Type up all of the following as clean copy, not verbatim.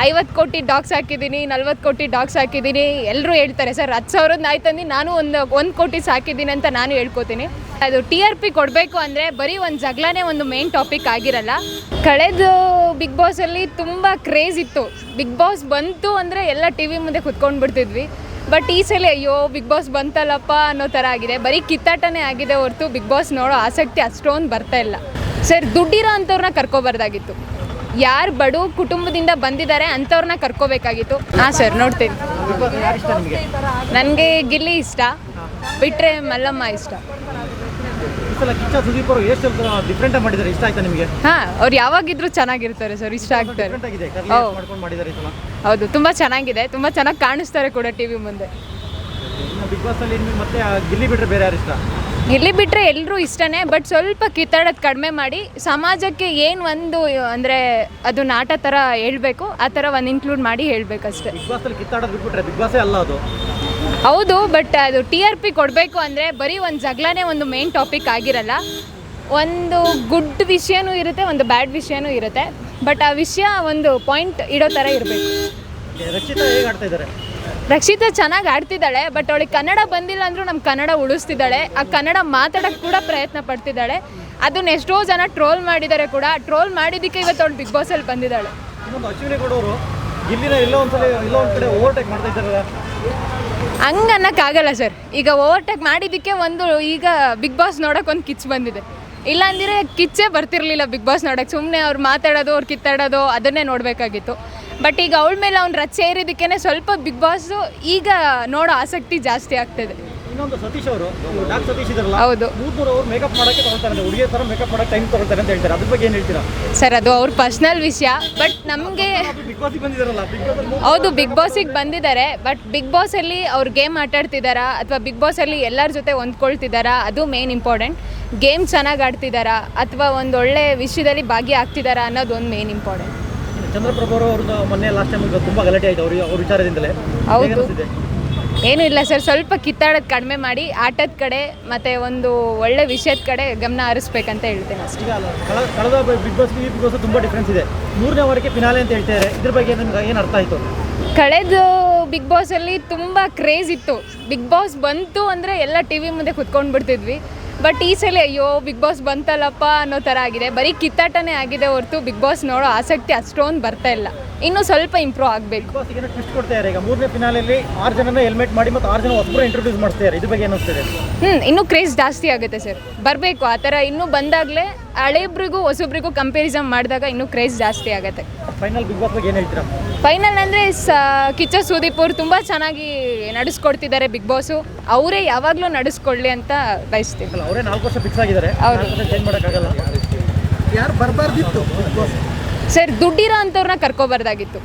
50 ಕೋಟಿ ಡಾಗ್ಸ್ ಹಾಕಿದ್ದೀನಿ, 40 ಕೋಟಿ ಡಾಗ್ಸ್ ಹಾಕಿದ್ದೀನಿ. ಎಲ್ಲರೂ ಹೇಳ್ತಾರೆ ಸರ್ 10,000 ನಾಯಿ ತಂದು ನಾನು 1 ಕೋಟಿ ಸಾಕಿದ್ದೀನಿ ಅಂತ ನಾನು ಹೇಳ್ಕೊತೀನಿ. ಅದು TRP ಕೊಡಬೇಕು ಅಂದರೆ ಬರೀ ಒಂದು ಜಗಳನೇ ಒಂದು ಮೇನ್ ಟಾಪಿಕ್ ಆಗಿರಲ್ಲ. ಕಳೆದ ಬಿಗ್ ಬಾಸಲ್ಲಿ ತುಂಬ ಕ್ರೇಜ್ ಇತ್ತು. ಬಿಗ್ ಬಾಸ್ ಬಂತು ಅಂದರೆ ಎಲ್ಲ TV ಮುಂದೆ ಕುತ್ಕೊಂಡು ಬಿಡ್ತಿದ್ವಿ. ಬಟ್ ಈ ಸಲ ಅಯ್ಯೋ ಬಿಗ್ ಬಾಸ್ ಬಂತಲ್ಲಪ್ಪ ಅನ್ನೋ ಥರ ಆಗಿದೆ. ಬರೀ ಕಿತ್ತಾಟನೇ ಆಗಿದೆ ಹೊರತು ಬಿಗ್ ಬಾಸ್ ನೋಡೋ ಆಸಕ್ತಿ ಅಷ್ಟೊಂದು ಬರ್ತಾ ಇಲ್ಲ. ಸರ್ ದುಡ್ಡಿರೋ ಅಂಥವ್ರನ್ನ ಕರ್ಕೊಬಾರ್ದಾಗಿತ್ತು. ಯಾರು ಬಡು ಕುಟುಂಬದಿಂದ ಬಂದಿದ್ದಾರೆ ಅಂಥವ್ರನ್ನ ಕರ್ಕೋಬೇಕಾಗಿತ್ತು. ಹಾಂ ಸರ್ ನೋಡ್ತೀನಿ. ನನಗೆ ಗಿಲ್ಲಿ ಇಷ್ಟ, ಬಿಟ್ಟರೆ ಮಲ್ಲಮ್ಮ ಇಷ್ಟ. ಹಾಂ, ಅವ್ರು ಯಾವಾಗಿದ್ರು ಚೆನ್ನಾಗಿರ್ತಾರೆ ಸರ್, ಇಷ್ಟ ಆಗ್ತಾರೆ. ಹೌದು, ತುಂಬ ಚೆನ್ನಾಗಿದೆ, ತುಂಬ ಚೆನ್ನಾಗಿ ಕಾಣಿಸ್ತಾರೆ ಕೂಡ TV ಮುಂದೆ. ಗಿಲ್ಲಿ ಬಿಟ್ಟರೆ ಎಲ್ಲರೂ ಇಷ್ಟನೇ. ಬಟ್ ಸ್ವಲ್ಪ ಕಿತ್ತಾಡೋದು ಕಡಿಮೆ ಮಾಡಿ ಸಮಾಜಕ್ಕೆ ಏನು ಒಂದು ಅಂದರೆ ಅದು ನಾಟ ಥರ ಹೇಳ್ಬೇಕು, ಆ ಥರ ಒಂದು ಇನ್ಕ್ಲೂಡ್ ಮಾಡಿ ಹೇಳಬೇಕಷ್ಟೇ. ಹೌದು, ಬಟ್ ಅದು TRP ಕೊಡಬೇಕು ಅಂದರೆ ಬರೀ ಒಂದು ಜಗಳನೇ ಒಂದು ಮೇನ್ ಟಾಪಿಕ್ ಆಗಿರಲ್ಲ. ಒಂದು ಗುಡ್ ವಿಷಯನೂ ಇರುತ್ತೆ, ಒಂದು ಬ್ಯಾಡ್ ವಿಷಯನೂ ಇರುತ್ತೆ. ಬಟ್ ಆ ವಿಷಯ ಒಂದು ಪಾಯಿಂಟ್ ಇಡೋ ಥರ ಇರಬೇಕು. ರಕ್ಷಿತಾ ಚೆನ್ನಾಗಿ ಆಡ್ತಿದ್ದಾಳೆ, ಬಟ್ ಅವಳಿಗೆ ಕನ್ನಡ ಬಂದಿಲ್ಲ ಅಂದರೂ ನಮ್ಮ ಕನ್ನಡ ಉಳಿಸ್ತಿದ್ದಾಳೆ. ಆ ಕನ್ನಡ ಮಾತಾಡೋಕ್ಕೆ ಕೂಡ ಪ್ರಯತ್ನ ಪಡ್ತಿದ್ದಾಳೆ. ಅದನ್ನ ಎಷ್ಟೋ ಜನ ಟ್ರೋಲ್ ಮಾಡಿದ್ದಾರೆ ಕೂಡ. ಟ್ರೋಲ್ ಮಾಡಿದ್ದಕ್ಕೆ ಇವತ್ತು ಅವಳು ಬಿಗ್ ಬಾಸಲ್ಲಿ ಬಂದಿದ್ದಾಳೆ. ಹಂಗೆ ಅನ್ನೋಕ್ಕಾಗಲ್ಲ ಸರ್. ಈಗ ಓವರ್ಟೇಕ್ ಮಾಡಿದ್ದಕ್ಕೆ ಈಗ ಬಿಗ್ ಬಾಸ್ ನೋಡೋಕೆ ಒಂದು ಕಿಚ್ಚು ಬಂದಿದೆ. ಇಲ್ಲಾಂದರೆ ಕಿಚ್ಚೇ ಬರ್ತಿರ್ಲಿಲ್ಲ ಬಿಗ್ ಬಾಸ್ ನೋಡೋಕ್ಕೆ. ಸುಮ್ಮನೆ ಅವ್ರು ಮಾತಾಡೋದು, ಅವ್ರು ಕಿತ್ತಾಡೋದು ಅದನ್ನೇ ನೋಡಬೇಕಾಗಿತ್ತು. ಬಟ್ ಈಗ ಅವಳ ಮೇಲೆ ಅವ್ನು ರಚ್ಚೆ ಏರಿದ್ದಕ್ಕೇ ಸ್ವಲ್ಪ ಬಿಗ್ ಬಾಸು ಈಗ ನೋಡೋ ಆಸಕ್ತಿ ಜಾಸ್ತಿ ಆಗ್ತಿದೆ. ಹೌದು ಸರ್, ಅದು ಅವ್ರ ಪರ್ಸ್ನಲ್ ವಿಷಯ. ಬಟ್ ನಮಗೆ ಹೌದು ಬಿಗ್ ಬಾಸಿಗೆ ಬಂದಿದ್ದಾರೆ. ಬಟ್ ಬಿಗ್ ಬಾಸಲ್ಲಿ ಅವ್ರು ಗೇಮ್ ಆಟಾಡ್ತಿದ್ದಾರಾ ಅಥವಾ ಬಿಗ್ ಬಾಸಲ್ಲಿ ಎಲ್ಲರ ಜೊತೆ ಹೊಂದ್ಕೊಳ್ತಿದ್ದಾರಾ, ಅದು ಮೇನ್ ಇಂಪಾರ್ಟೆಂಟ್. ಗೇಮ್ ಚೆನ್ನಾಗಿ ಆಡ್ತಿದ್ದಾರಾ ಅಥವಾ ಒಂದು ಒಳ್ಳೆ ವಿಷಯದಲ್ಲಿ ಭಾಗಿಯಾಗ್ತಿದ್ದಾರಾ ಅನ್ನೋದು ಒಂದು ಮೇನ್ ಇಂಪಾರ್ಟೆಂಟ್. ಚಂದ್ರಪ್ರಭು ಅವ್ರದ್ದು ಮೊನ್ನೆ ಲಾಸ್ಟ್ ಟೈಮ್ ತುಂಬ ಗಲಾಟೆ ಆಯಿತು ಅವ್ರ ವಿಚಾರದಿಂದಲೇ. ಹೌದು, ಏನೂ ಇಲ್ಲ ಸರ್, ಸ್ವಲ್ಪ ಕಿತ್ತಾಡೋದು ಕಡಿಮೆ ಮಾಡಿ ಆಟದ ಕಡೆ ಮತ್ತು ಒಂದು ಒಳ್ಳೆ ವಿಷಯದ ಕಡೆ ಗಮನ ಹರಿಸ್ಬೇಕಂತ ಹೇಳ್ತೇನೆ ಅಷ್ಟೇ. ಕಳೆದ ಬಿಗ್ ಬಾಸ್ ತುಂಬ ಡಿಫ್ರೆನ್ಸ್ ಇದೆ. 3ನೇ ವಾರಕ್ಕೆ ಫಿನಾಲೆ ಅಂತ ಹೇಳ್ತಾರೆ. ಇದ್ರ ಬಗ್ಗೆ ನಿಮ್ಗೆ ಏನು ಅರ್ಥ ಆಯಿತು? ಕಳೆದ ಬಿಗ್ ಬಾಸಲ್ಲಿ ತುಂಬ ಕ್ರೇಜ್ ಇತ್ತು. ಬಿಗ್ ಬಾಸ್ ಬಂತು ಅಂದರೆ ಎಲ್ಲ TV ಮುಂದೆ ಕುತ್ಕೊಂಡು ಬಿಡ್ತಿದ್ವಿ. ಬಟ್ ಈ ಸಲ ಅಯ್ಯೋ ಬಿಗ್ ಬಾಸ್ ಬಂತಲ್ಲಪ್ಪ ಅನ್ನೋ ಥರ ಆಗಿದೆ. ಬರೀ ಕಿತ್ತಾಟನೇ ಆಗಿದೆ ಹೊರತು ಬಿಗ್ ಬಾಸ್ ನೋಡೋ ಆಸಕ್ತಿ ಅಷ್ಟೊಂದು ಬರ್ತಾ ಇಲ್ಲ. ಇನ್ನೂ ಸ್ವಲ್ಪ ಇಂಪ್ರೂವ್ ಆಗಬೇಕು. ಟ್ವಿಸ್ಟ್ ಕೊಡ್ತಾರೆ. ಈಗ 3ನೇ ಫಿನಾಲೆಯಲ್ಲಿ 6 ಜನನ ಹೆಲ್ಮೆಟ್ ಮಾಡಿ ಮತ್ತು 6 ಜನ ಹೊಸಬರು ಇಂಟ್ರೊಡ್ಯೂಸ್ ಮಾಡ್ತಾರೆ. ಇದ್ರ ಬಗ್ಗೆ ಏನಿಸ್ತದೆ? ಇನ್ನೂ ಕ್ರೇಜ್ ಜಾಸ್ತಿ ಆಗುತ್ತೆ ಸರ್, ಬರಬೇಕು ಆ ಥರ. ಇನ್ನೂ ಬಂದಾಗಲೇ ಹಳೆಬ್ರಿಗೂ ಹೊಸಬ್ರಿಗೂ ಕಂಪ್ಯಾರಿಸನ್ ಮಾಡಿದಾಗ ಇನ್ನೂ ಕ್ರೇಜ್ ಜಾಸ್ತಿ ಆಗುತ್ತೆ. ಫೈನಲ್ ಬಿಗ್ ಬಾಸ್ ಬಗ್ಗೆ ಏನು ಹೇಳ್ತೀರಾ? ಫೈನಲ್ ಅಂದರೆ ಕಿಚ್ಚ ಸುದೀಪ್ ಅವರು ತುಂಬ ಚೆನ್ನಾಗಿ ನಡೆಸ್ಕೊಡ್ತಿದ್ದಾರೆ ಬಿಗ್ ಬಾಸು. ಅವರೇ ಯಾವಾಗಲೂ ನಡೆಸ್ಕೊಳ್ಳಿ ಅಂತ ಬಯಸ್ತೀವಿ. ಅವರೇ 4 ವರ್ಷ ಫಿಕ್ಸ್ ಆಗಿದ್ದಾರೆ. ಚೇಂಜ್ ಮಾಡೋಕ್ಕಾಗಲ್ಲ. ಯಾರು ಬರಬಾರ್ದಿತ್ತು ಸರ್, ದುಡ್ಡಿರೋ ಅಂಥವ್ರನ್ನ ಕರ್ಕೊಬಾರ್ದಾಗಿತ್ತು.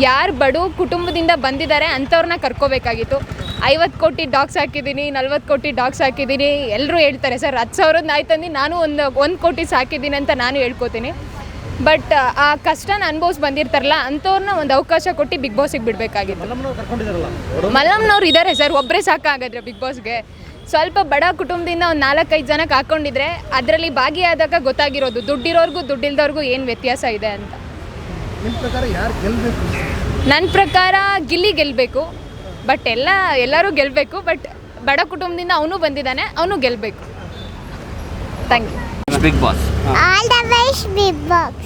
ಯಾರು ಬಡು ಕುಟುಂಬದಿಂದ ಬಂದಿದ್ದಾರೆ ಅಂಥವ್ರನ್ನ ಕರ್ಕೋಬೇಕಾಗಿತ್ತು. 50 ಕೋಟಿ ಡಾಗ್ಸ್ ಹಾಕಿದ್ದೀನಿ, 40 ಕೋಟಿ ಡಾಗ್ಸ್ ಹಾಕಿದ್ದೀನಿ. ಎಲ್ಲರೂ ಹೇಳ್ತಾರೆ ಸರ್ 10,000 ನಾಯಿ ತಂದು ನಾನು 1 ಕೋಟಿ ಸಾಕಿದ್ದೀನಿ ಅಂತ ನಾನು ಹೇಳ್ಕೊತೀನಿ. ಬಟ್ ಆ ಕಷ್ಟನ ಅನುಭವಿಸಿ ಬಂದಿರ್ತಾರಲ್ಲ ಅಂಥವ್ರನ್ನ ಒಂದು ಅವಕಾಶ ಕೊಟ್ಟು ಬಿಗ್ ಬಾಸಿಗೆ ಬಿಡಬೇಕಾಗಿತ್ತು. ಮಲ್ಲಮ್ಮನವ್ರು ಇದ್ದಾರೆ ಸರ್, ಒಬ್ಬರೇ ಸಾಕಾಗಿದ್ರೆ ಬಿಗ್ ಬಾಸ್ಗೆ. ಸ್ವಲ್ಪ ಬಡ ಕುಟುಂಬದಿಂದ ಒಂದು 4-5 ಜನಕ್ಕೆ ಹಾಕ್ಕೊಂಡಿದ್ರೆ ಅದರಲ್ಲಿ ಭಾಗಿಯಾದಾಗ ಗೊತ್ತಾಗಿರೋದು ದುಡ್ಡಿರೋರ್ಗೂ ದುಡ್ಡಿಲ್ದವ್ರಿಗೂ ಏನು ವ್ಯತ್ಯಾಸ ಇದೆ ಅಂತ. ನನ್ನ ಪ್ರಕಾರ ಗಿಲ್ಲಿ ಗೆಲ್ಲಬೇಕು. ಬಟ್ ಎಲ್ಲರೂ ಗೆಲ್ಲಬೇಕು. ಬಟ್ ಬಡ ಕುಟುಂಬದಿಂದ ಅವನು ಬಂದಿದ್ದಾನೆ, ಅವನು ಗೆಲ್ಲಬೇಕು. Thank you. Big Boss. All the best, Big Boss.